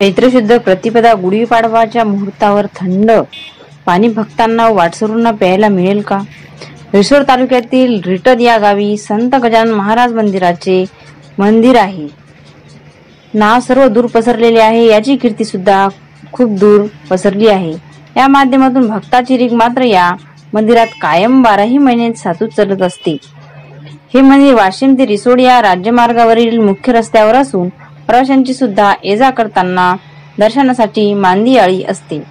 चैत्र शुद्ध प्रतिपदा गुढीपाडवाच्या मुहूर्तावर थंड पाणी भक्तांना वाटसरूंना प्यायला मिळेल का? रिसोड तालुक्यातील रिटद या गावी संत गजानन महाराज मंदिराचे मंदिर आहे. नाव सर्व दूर पसरलेले आहे. याची कीर्ती सुद्धा खूप दूर पसरली आहे. या माध्यमातून भक्ताची रीग मात्र या मंदिरात कायम 12ही महिने सातू चालत असते. हे मंदिर वाशिम ते रिसोड या राज्यमार्गावरील मुख्य रस्त्यावर असून प्रवाशांची सुद्धा ये-जा करताना दर्शनासाठी मांदियाळी असते.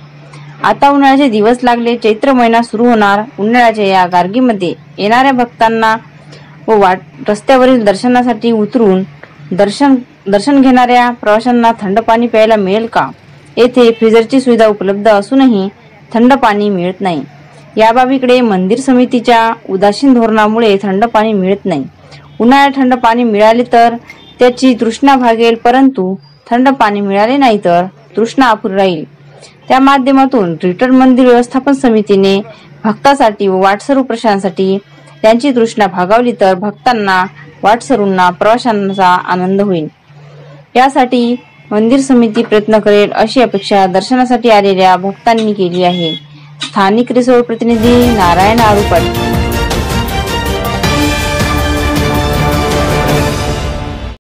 आता उन्हाळ्याचे दिवस लागले. चैत्र महिना सुरू होणार. उन्हाळ्याच्या या गारगीमध्ये येणाऱ्या भक्तांना व रस्त्यावरील दर्शनासाठी उतरून दर्शन घेणाऱ्या प्रवाशांना थंड पाणी प्यायला मिळेल का? येथे फ्रीजरची सुविधा उपलब्ध असूनही थंड पाणी मिळत नाही. या बाबीकडे मंदिर समितीच्या उदासीन धोरणामुळे थंड पाणी मिळत नाही. उन्हाळ्यात थंड पाणी मिळाले तर त्याची तृष्णा भागेल, परंतु थंड पाणी मिळाले नाही तर तृष्णा अपुरी राहील. त्या माध्यमातून रिटर्न मंदिर व्यवस्थापन समितीने भक्तासाठी व वाटसरू प्रशासनासाठी त्यांची तृष्णा भागवली तर भक्तांना, वाटसरूंना, प्रवाशांचा आनंद होईल. यासाठी मंदिर समिती प्रयत्न करेल अशी अपेक्षा दर्शनासाठी आलेल्या भक्तांनी केली आहे. स्थानिक रिसोड प्रतिनिधी नारायण आरुपाट.